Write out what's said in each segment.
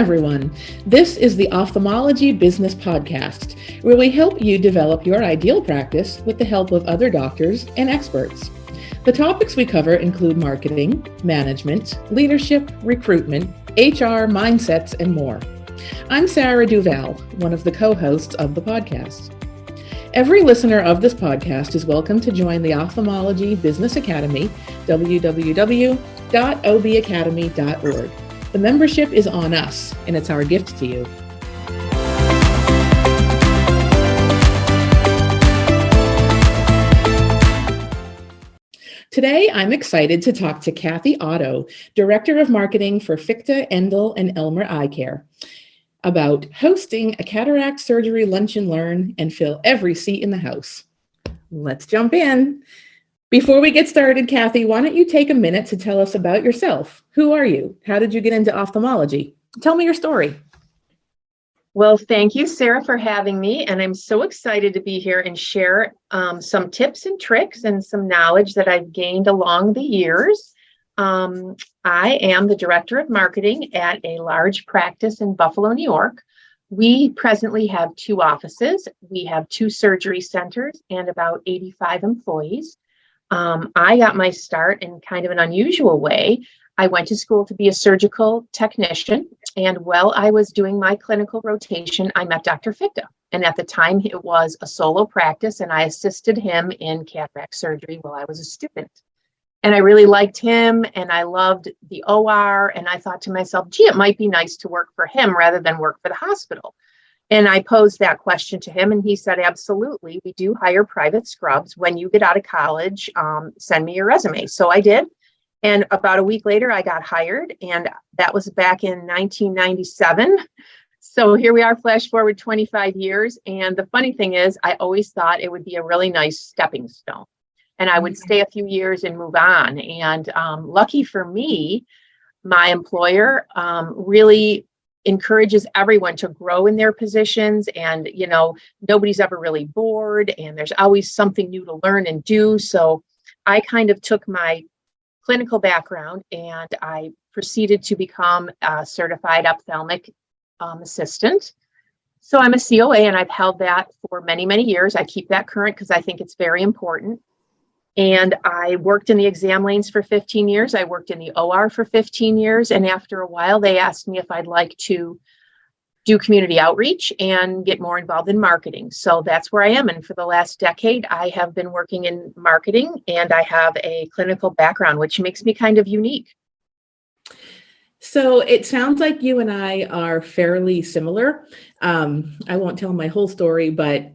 everyone. This is the Ophthalmology Business Podcast, where we help you develop your ideal practice with the help of other doctors and experts. The topics we cover include marketing, management, leadership, recruitment, HR, mindsets, and more. I'm Sarah Duval, one of the co-hosts of the podcast. Every listener of this podcast is welcome to join the Ophthalmology Business Academy, www.obacademy.org. The membership is on us, and it's our gift to you. Today, I'm excited to talk to Kathy Otto, Director of Marketing for Fitchte, Endl Elmer Eyecare, about hosting a cataract surgery lunch and learn and fill every seat in the house. Let's jump in. Before we get started, Kathy, why don't you take a minute to tell us about yourself? Who are you? How did you get into ophthalmology? Tell me your story. Well, thank you, Sarah, for having me. And I'm so excited to be here and share some tips and tricks and some knowledge that I've gained along the years. I am the Director of Marketing at a large practice in Buffalo, New York. We presently have 2 offices. We have 2 surgery centers and about 85 employees. I got my start in kind of an unusual way. I went to school to be a surgical technician, and while I was doing my clinical rotation, I met Dr. Fitchte. And at the time, it was a solo practice, and I assisted him in cataract surgery while I was a student. And I really liked him, and I loved the OR, and I thought to myself, gee, it might be nice to work for him rather than work for the hospital. And I posed that question to him, and he said, absolutely, we do hire private scrubs. When you get out of college, send me your resume. So I did, and about a week later, I got hired, and that was back in 1997. So here we are, flash forward 25 years, and the funny thing is, I always thought it would be a really nice stepping stone. And I would stay a few years and move on. And lucky for me, my employer really encourages everyone to grow in their positions. And, you know, nobody's ever really bored, and there's always something new to learn and do. So I kind of took my clinical background and I proceeded to become a certified ophthalmic assistant. So I'm a COA, and I've held that for many, many years. I keep that current because I think it's very important. And I worked in the exam lanes for 15 years. I worked in the OR for 15 years. And after a while, they asked me if I'd like to do community outreach and get more involved in marketing. So that's where I am. And for the last decade, I have been working in marketing, and I have a clinical background, which makes me kind of unique. So it sounds like you and I are fairly similar. I won't tell my whole story, but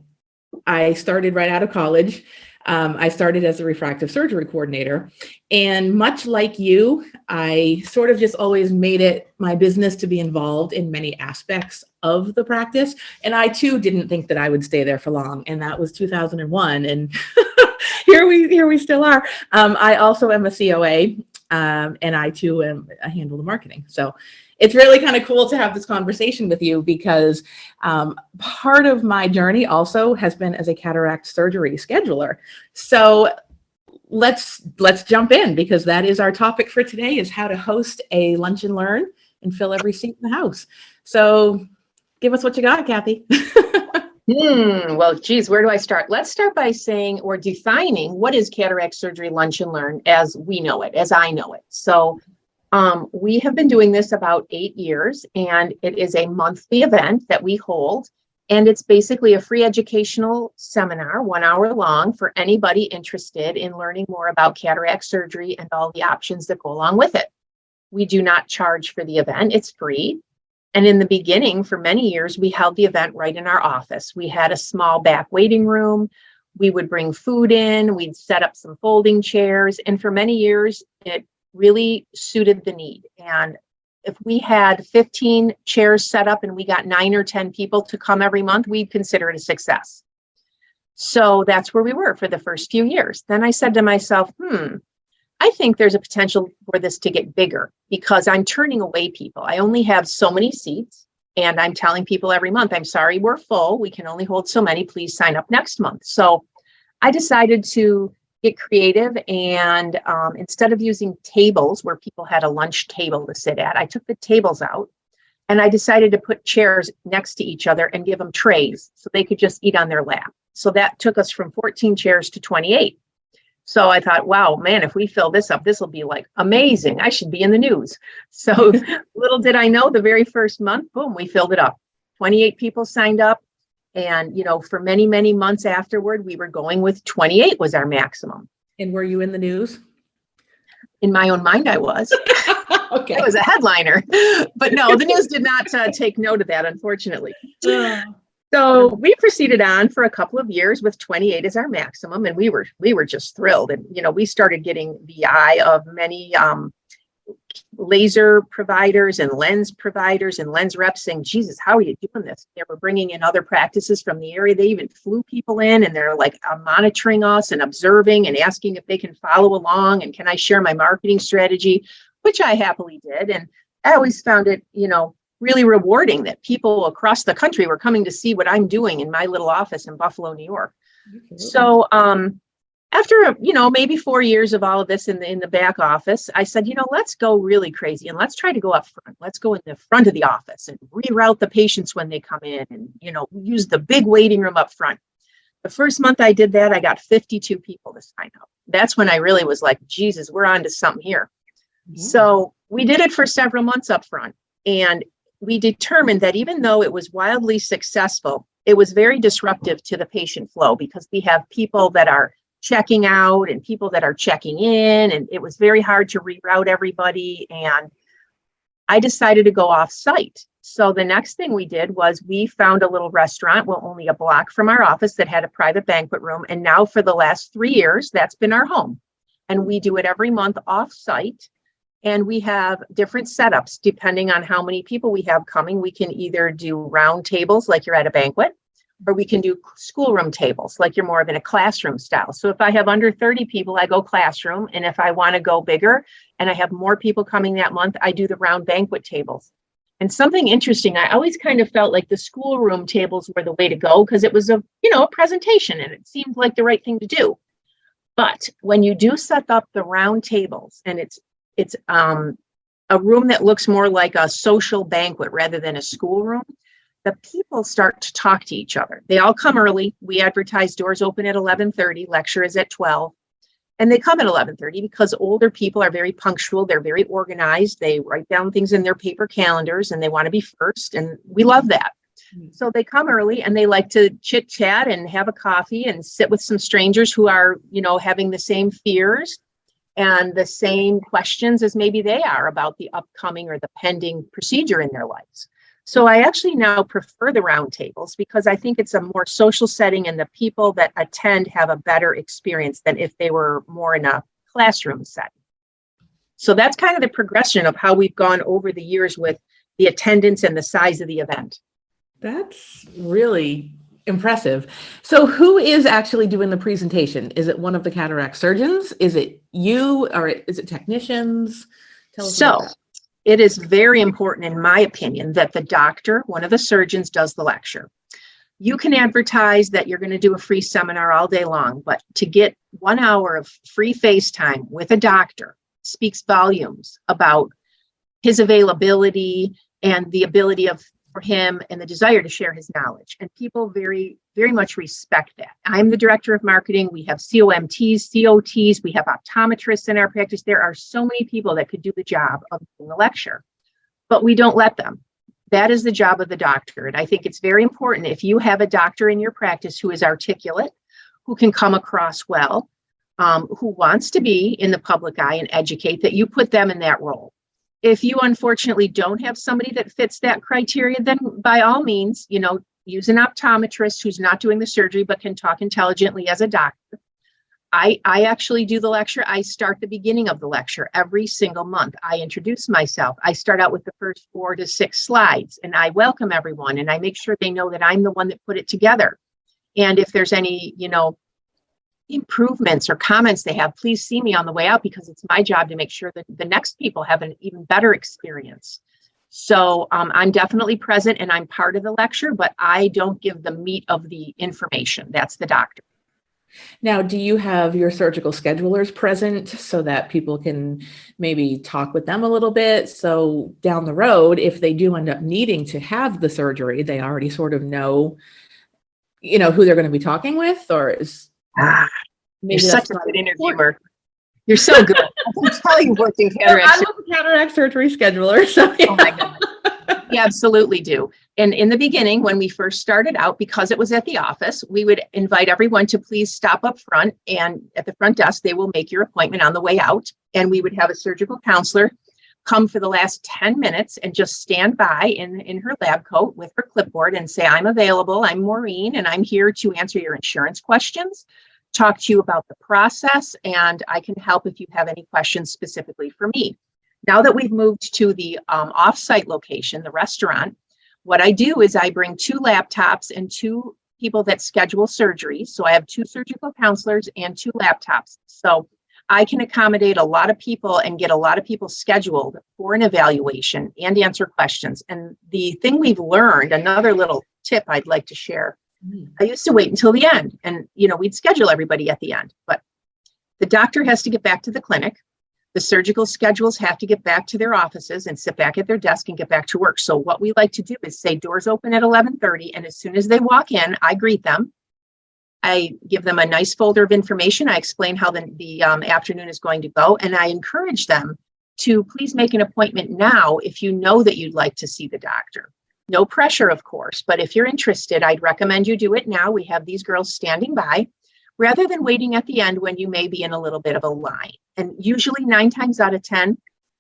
I started right out of college. I started as a refractive surgery coordinator, and much like you, I sort of just always made it my business to be involved in many aspects of the practice. And I too didn't think that I would stay there for long. And that was 2001. And here we still are. I also am a COA, and I too handle the marketing. So it's really kind of cool to have this conversation with you because part of my journey also has been as a cataract surgery scheduler. So let's jump in, because that is our topic for today, is how to host a lunch and learn and fill every seat in the house. So give us what you got, Kathy. Well, geez, where do I start? Let's start by saying or defining what is cataract surgery lunch and learn as we know it, as I know it. So we have been doing this about 8 years, and it is a monthly event that we hold. And it's basically a free educational seminar, 1 hour long, for anybody interested in learning more about cataract surgery and all the options that go along with it. We do not charge for the event. It's free. And in the beginning, for many years, we held the event right in our office. We had a small back waiting room. We would bring food in. We'd set up some folding chairs. And for many years, it really suited the need. And if we had 15 chairs set up and we got 9 or 10 people to come every month, we'd consider it a success. So that's where we were for the first few years. Then I said to myself, I think there's a potential for this to get bigger because I'm turning away people. I only have so many seats, and I'm telling people every month, I'm sorry, we're full. We can only hold so many. Please sign up next month. So I decided to get creative, and instead of using tables where people had a lunch table to sit at, I took the tables out And I decided to put chairs next to each other and give them trays so they could just eat on their lap. So that took us from 14 chairs to 28. So I thought, wow, man, if we fill this up, this will be like amazing. I should be in the news. So little did I know, the very first month, boom, we filled it up. 28 people signed up. And, for many, many months afterward, we were going with 28 was our maximum. And were you in the news? In my own mind, I was. Okay. I was a headliner. But no, the news did not take note of that, unfortunately. So we proceeded on for a couple of years with 28 as our maximum. And we were just thrilled. And, we started getting the eye of many laser providers and lens reps saying, Jesus, how are you doing this? They were bringing in other practices from the area. They even flew people in, and they're like monitoring us and observing and asking if they can follow along and can I share my marketing strategy, which I happily did. And I always found it, really rewarding that people across the country were coming to see what I'm doing in my little office in Buffalo, New York. Absolutely. So after, maybe 4 years of all of this in the back office, I said, let's go really crazy and let's try to go up front. Let's go in the front of the office and reroute the patients when they come in and, use the big waiting room up front. The first month I did that, I got 52 people to sign up. That's when I really was like, Jesus, we're on to something here. Mm-hmm. So we did it for several months up front. And we determined that even though it was wildly successful, it was very disruptive to the patient flow because we have people that are checking out and people that are checking in, and it was very hard to reroute everybody. And I decided to go off site. So the next thing we did was we found a little restaurant, only a block from our office, that had a private banquet room. And now for the last 3 years, that's been our home. And we do it every month off site. And we have different setups depending on how many people we have coming. We can either do round tables like you're at a banquet, or we can do schoolroom tables like you're more of in a classroom style. So if I have under 30 people, I go classroom. And if I want to go bigger and I have more people coming that month, I do the round banquet tables. And something interesting, I always kind of felt like the schoolroom tables were the way to go because it was a presentation and it seemed like the right thing to do. But when you do set up the round tables, and it's a room that looks more like a social banquet rather than a schoolroom, the people start to talk to each other. They all come early. We advertise doors open at 11:30, lecture is at 12. And they come at 11:30 because older people are very punctual. They're very organized. They write down things in their paper calendars and they want to be first. And we love that. So they come early and they like to chit chat and have a coffee and sit with some strangers who are, having the same fears and the same questions as maybe they are about the upcoming or the pending procedure in their lives. So I actually now prefer the round tables because I think it's a more social setting and the people that attend have a better experience than if they were more in a classroom setting. So that's kind of the progression of how we've gone over the years with the attendance and the size of the event. That's really impressive. So who is actually doing the presentation? Is it one of the cataract surgeons? Is it you, or is it technicians? Tell us about that. It is very important, in my opinion, that the doctor, one of the surgeons, does the lecture. You can advertise that you're going to do a free seminar all day long, but to get 1 hour of free FaceTime with a doctor speaks volumes about his availability and the ability for him and the desire to share his knowledge. And people very, very much respect that. I'm the director of marketing. We have COMTs, COTs, we have optometrists in our practice. There are so many people that could do the job of doing the lecture, but we don't let them. That is the job of the doctor. And I think it's very important if you have a doctor in your practice who is articulate, who can come across well, who wants to be in the public eye and educate, that you put them in that role. If you unfortunately don't have somebody that fits that criteria, then by all means, use an optometrist who's not doing the surgery but can talk intelligently as a doctor. I actually do the lecture. I start the beginning of the lecture every single month. I introduce myself. I start out with the first 4 to 6 slides and I welcome everyone and I make sure they know that I'm the one that put it together. And if there's any, improvements or comments they have, please see me on the way out because it's my job to make sure that the next people have an even better experience. So I'm definitely present and I'm part of the lecture, but I don't give the meat of the information. That's the doctor. Now, do you have your surgical schedulers present so that people can maybe talk with them a little bit? So down the road, if they do end up needing to have the surgery, they already sort of know, who they're going to be talking with, or is Ah, you're maybe such that's a not good important. interviewer. You're so good. I can tell you worked in Well, cataract I'm a cataract surgery scheduler, so Oh my goodness. We absolutely do. And in the beginning, when we first started out, because it was at the office, we would invite everyone to please stop up front, and at the front desk, they will make your appointment on the way out. And we would have a surgical counselor come for the last 10 minutes and just stand by in her lab coat with her clipboard and say, I'm available, I'm Maureen, and I'm here to answer your insurance questions, talk to you about the process, and I can help if you have any questions specifically for me. Now that we've moved to the off-site location, the restaurant, what I do is I bring 2 laptops and 2 people that schedule surgeries. So I have 2 surgical counselors and 2 laptops. So I can accommodate a lot of people and get a lot of people scheduled for an evaluation and answer questions. And the thing we've learned, another little tip I'd like to share, I used to wait until the end and, we'd schedule everybody at the end, but the doctor has to get back to the clinic. The surgical schedules have to get back to their offices and sit back at their desk and get back to work. So what we like to do is say doors open at 11:30, and as soon as they walk in, I greet them. I give them a nice folder of information. I explain how the afternoon is going to go, and I encourage them to please make an appointment now if you know that you'd like to see the doctor. No pressure, of course, but if you're interested, I'd recommend you do it now. We have these girls standing by, rather than waiting at the end when you may be in a little bit of a line. And usually 9 times out of 10,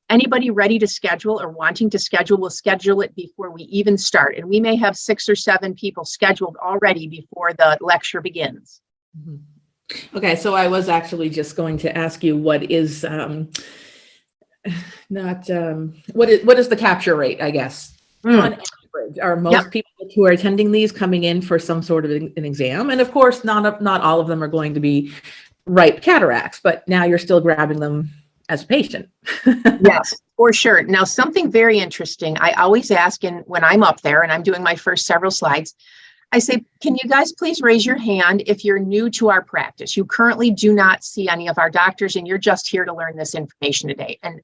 anybody ready to schedule or wanting to schedule will schedule it before we even start. And we may have 6 or 7 people scheduled already before the lecture begins. Mm-hmm. Okay, so I was actually just going to ask you what is what is the capture rate, I guess, on average? Are most people who are attending these coming in for some sort of an exam? And of course, not all of them are going to be ripe cataracts, but now you're still grabbing them as a patient. Yes, for sure. Now, something very interesting, I always ask, and when I'm up there and I'm doing my first several slides, I say, can you guys please raise your hand if you're new to our practice? You currently do not see any of our doctors and you're just here to learn this information today. And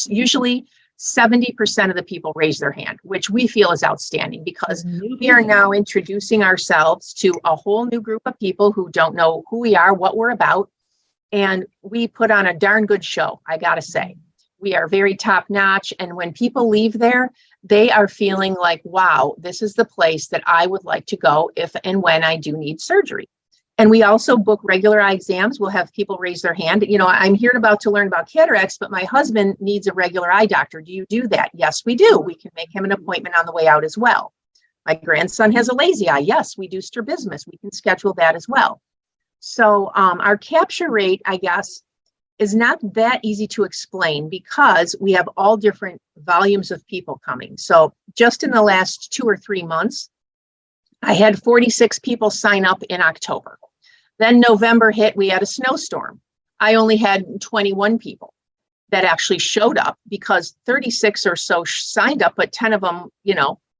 usually 70% of the people raise their hand, which we feel is outstanding because we are now introducing ourselves to a whole new group of people who don't know who we are, what we're about. And we put on a darn good show, I gotta say. We are very top notch. And when people leave there, they are feeling like, wow, this is the place that I would like to go if and when I do need surgery. And we also book regular eye exams. We'll have people raise their hand. I'm here about to learn about cataracts, but my husband needs a regular eye doctor. Do you do that? Yes, we do. We can make him an appointment on the way out as well. My grandson has a lazy eye. Yes, we do strabismus. We can schedule that as well. So our capture rate, I guess, is not that easy to explain because we have all different volumes of people coming. So just in the last 2 or 3 months, I had 46 people sign up in October. Then November hit, we had a snowstorm. I only had 21 people that actually showed up because 36 or so signed up, but 10 of them,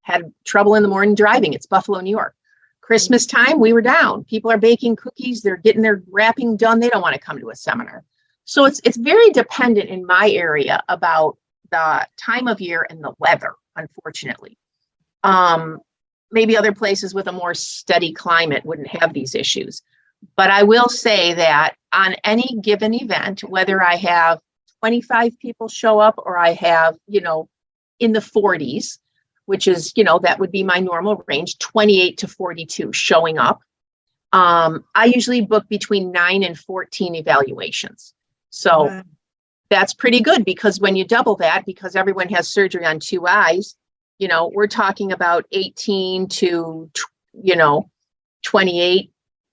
had trouble in the morning driving. It's Buffalo, New York. Christmas time, we were down. People are baking cookies. They're getting their wrapping done. They don't want to come to a seminar. So it's very dependent in my area about the time of year and the weather, unfortunately. Maybe other places with a more steady climate wouldn't have these issues. But I will say that on any given event, whether I have 25 people show up or I have, in the 40s, which is, that would be my normal range, 28 to 42 showing up. I usually book between 9 and 14 evaluations. So that's pretty good because when you double that, because everyone has surgery on 2 eyes, we're talking about 18 to, 28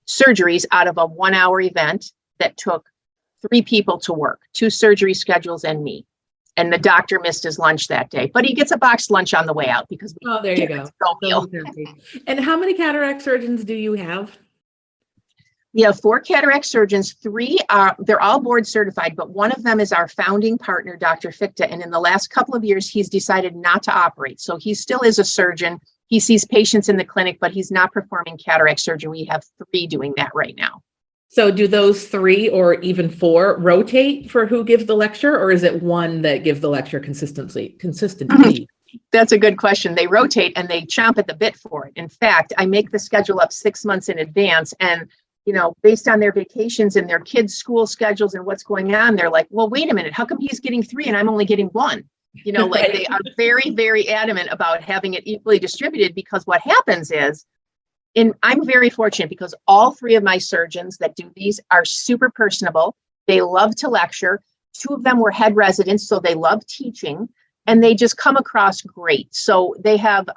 surgeries out of a 1-hour event that took 3 people to work, 2 surgery schedules and me. And the doctor missed his lunch that day, but he gets a boxed lunch on the way out because there you go. And how many cataract surgeons do you have? We have 4 cataract surgeons. 3 they're all board certified, but one of them is our founding partner, Dr. Fitchte. And in the last couple of years, he's decided not to operate. So he still is a surgeon. He sees patients in the clinic, but he's not performing cataract surgery. We have 3 doing that right now. So do those 3 or even 4 rotate for who gives the lecture, or is it one that gives the lecture consistently? That's a good question. They rotate and they chomp at the bit for it. In fact, I make the schedule up 6 months in advance, and based on their vacations and their kids' school schedules and what's going on, they're like, well, wait a minute, how come he's getting 3 and I'm only getting 1? Like they are very, very adamant about having it equally distributed, because what happens is, I'm very fortunate because all 3 of my surgeons that do these are super personable. They love to lecture. 2 of them were head residents, so they love teaching, and they just come across great. So they have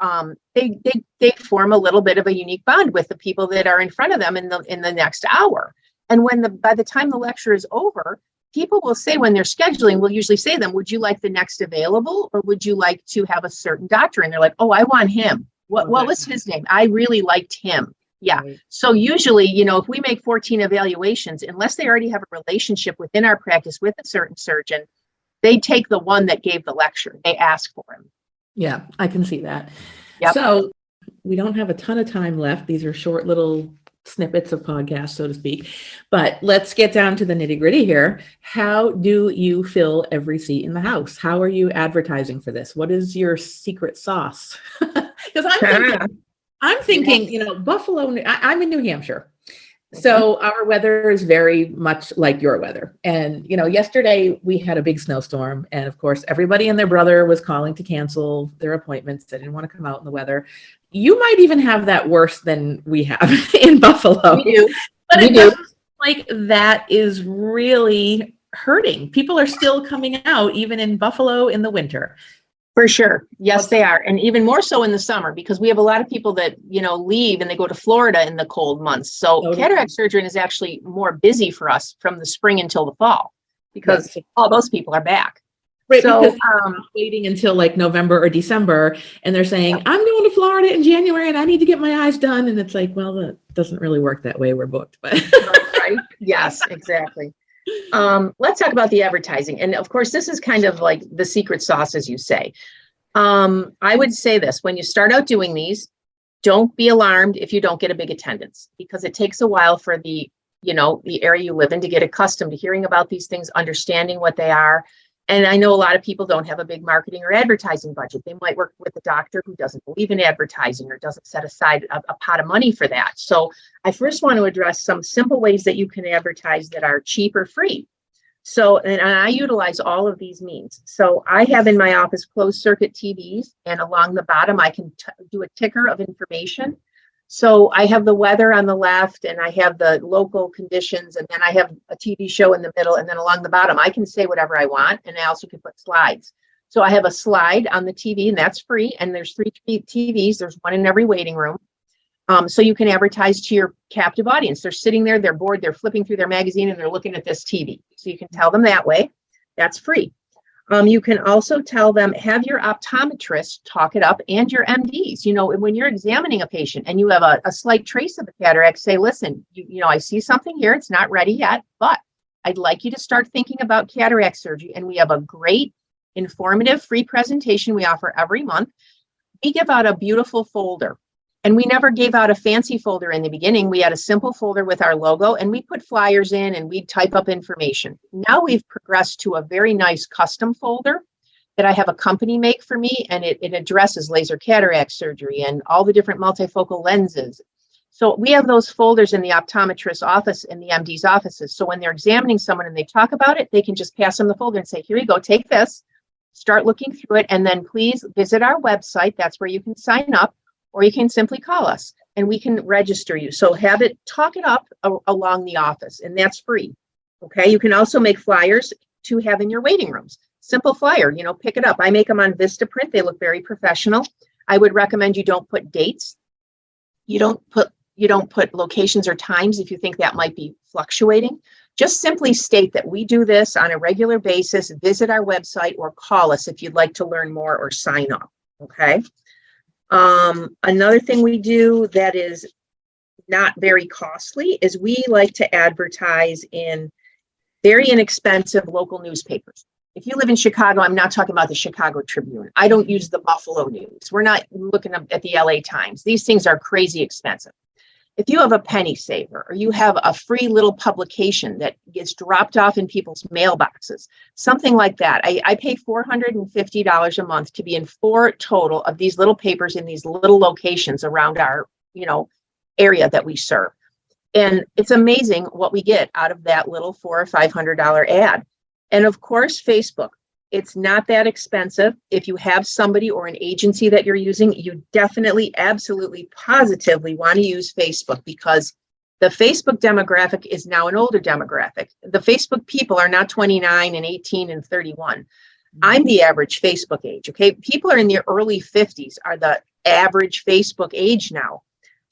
they form a little bit of a unique bond with the people that are in front of them in the next hour. And by the time the lecture is over, people will say, when they're scheduling, we'll usually say to them, would you like the next available, or would you like to have a certain doctor? And they're like, oh, I want him. What was his name? I really liked him. Yeah. Right. So usually, if we make 14 evaluations, unless they already have a relationship within our practice with a certain surgeon, they take the one that gave the lecture. They ask for him. Yeah, I can see that. Yep. So we don't have a ton of time left. These are short little snippets of podcasts, so to speak. But let's get down to the nitty gritty here. How do you fill every seat in the house? How are you advertising for this? What is your secret sauce? Because I'm thinking, Buffalo, I'm in New Hampshire. So our weather is very much like your weather. And, yesterday we had a big snowstorm. And of course, everybody and their brother was calling to cancel their appointments. They didn't want to come out in the weather. You might even have that worse than we have in Buffalo. We do. But it doesn't like that is really hurting. People are still coming out, even in Buffalo in the winter. For sure. Yes, they are. And even more so in the summer, because we have a lot of people that, leave and they go to Florida in the cold months. So cataract surgery is actually more busy for us from the spring until the fall, because all those people are back. Right. So because waiting until like November or December, and they're saying, I'm going to Florida in January and I need to get my eyes done. And it's like, well, that doesn't really work that way. We're booked. But right. Yes, exactly. Let's talk about the advertising. And of course, this is kind of like the secret sauce, as you say. I would say this: when you start out doing these, don't be alarmed if you don't get a big attendance, because it takes a while for the area you live in to get accustomed to hearing about these things, understanding what they are. And I know a lot of people don't have a big marketing or advertising budget. They might work with a doctor who doesn't believe in advertising or doesn't set aside a pot of money for that. So I first want to address some simple ways that you can advertise that are cheap or free. So, and I utilize all of these means. So I have in my office closed circuit TVs, and along the bottom, I can do a ticker of information. So I have the weather on the left, and I have the local conditions, and then I have a TV show in the middle, and then along the bottom, I can say whatever I want, and I also can put slides. So I have a slide on the TV, and that's free, and there's 3 TVs. There's one in every waiting room. So you can advertise to your captive audience. They're sitting there, they're bored, they're flipping through their magazine, and they're looking at this TV. So you can tell them that way. That's free. You can also tell them, have your optometrist talk it up, and your MDs. When you're examining a patient and you have a slight trace of a cataract, say, listen, I see something here. It's not ready yet, but I'd like you to start thinking about cataract surgery. And we have a great informative free presentation we offer every month. We give out a beautiful folder. And we never gave out a fancy folder in the beginning. We had a simple folder with our logo, and we put flyers in and we'd type up information. Now we've progressed to a very nice custom folder that I have a company make for me, and it addresses laser cataract surgery and all the different multifocal lenses. So we have those folders in the optometrist's office and the MD's offices. So when they're examining someone and they talk about it, they can just pass them the folder and say, here you go, take this, start looking through it, and then please visit our website. That's where you can sign up. Or you can simply call us and we can register you. So talk it up along the office, and that's free. Okay. You can also make flyers to have in your waiting rooms. Simple flyer, pick it up. I make them on Vistaprint. They look very professional. I would recommend you don't put dates. You don't put locations or times if you think that might be fluctuating. Just simply state that we do this on a regular basis. Visit our website or call us if you'd like to learn more or sign up. Okay. Another thing we do that is not very costly is we like to advertise in very inexpensive local newspapers. If you live in Chicago, I'm not talking about the Chicago Tribune. I don't use the Buffalo News. We're not looking at the LA Times. These things are crazy expensive. if you have a penny saver or you have a free little publication that gets dropped off in people's mailboxes, something like that. I pay $450 a month to be in 4 total of these little papers in these little locations around our, area that we serve. And it's amazing what we get out of that little $400 or $500 ad. And of course, Facebook. It's not that expensive. If you have somebody or an agency that you're using, you definitely, absolutely, positively want to use Facebook, because the Facebook demographic is now an older demographic. The Facebook people are not 29 and 18 and 31. I'm the average Facebook age, okay? People are in their early 50s are the average Facebook age now.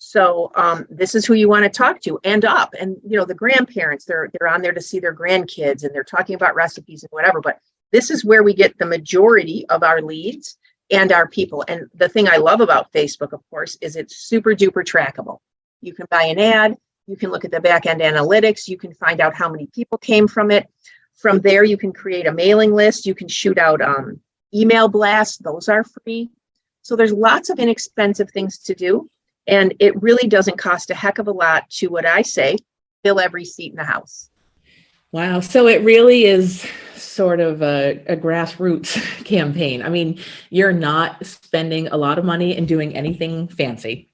So this is who you want to talk to and up. And, the grandparents, they're on there to see their grandkids and they're talking about recipes and whatever. But this is where we get the majority of our leads and our people. And the thing I love about Facebook, of course, is it's super duper trackable. You can buy an ad, you can look at the back end analytics, you can find out how many people came from it. From there, you can create a mailing list, you can shoot out email blasts, those are free. So there's lots of inexpensive things to do. And it really doesn't cost a heck of a lot to, what I say, fill every seat in the house. Wow. So it really is sort of a grassroots campaign. I mean, you're not spending a lot of money and doing anything fancy.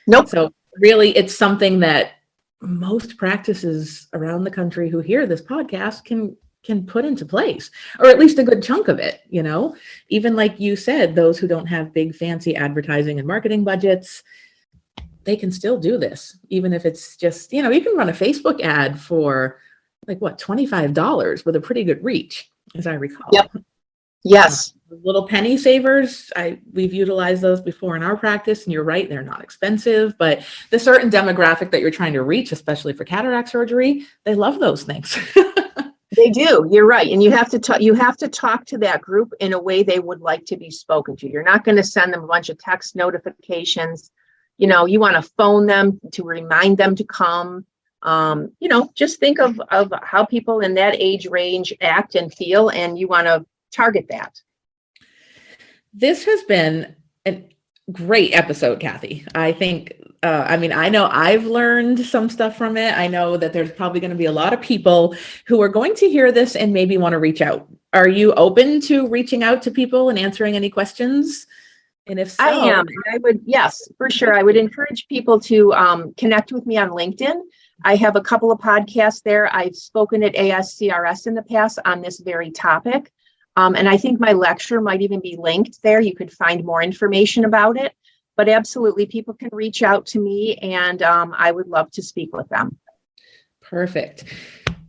Nope. So really, it's something that most practices around the country who hear this podcast can put into place, or at least a good chunk of it, even like you said, those who don't have big fancy advertising and marketing budgets, they can still do this, even if it's just, you can run a Facebook ad for $25 with a pretty good reach, as I recall. Yep. Yes. Little penny savers, we've utilized those before in our practice, and you're right, they're not expensive, but the certain demographic that you're trying to reach, especially for cataract surgery, they love those things. They do. You're right. And you have to talk to that group in a way they would like to be spoken to. You're not going to send them a bunch of text notifications. You want to phone them to remind them to come. Just think of how people in that age range act and feel, and you want to target that. This has been a great episode, Kathy. I think, I know I've learned some stuff from it. I know that there's probably going to be a lot of people who are going to hear this and maybe want to reach out. Are you open to reaching out to people and answering any questions? And if so, I am. I would, yes, for sure. I would encourage people to connect with me on LinkedIn. I have a couple of podcasts there. I've spoken at ASCRS in the past on this very topic. And I think my lecture might even be linked there. You could find more information about it. But absolutely, people can reach out to me, and I would love to speak with them. Perfect.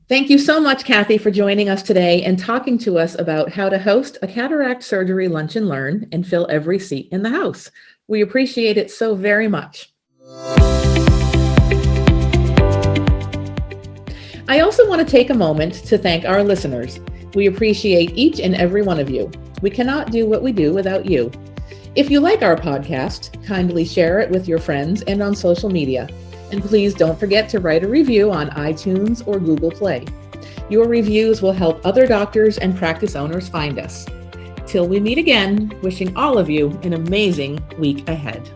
Thank you so much, Kathy, for joining us today and talking to us about how to host a cataract surgery lunch and learn and fill every seat in the house. We appreciate it so very much. I also want to take a moment to thank our listeners. We appreciate each and every one of you. We cannot do what we do without you. If you like our podcast, kindly share it with your friends and on social media. And please don't forget to write a review on iTunes or Google Play. Your reviews will help other doctors and practice owners find us. Till we meet again, wishing all of you an amazing week ahead.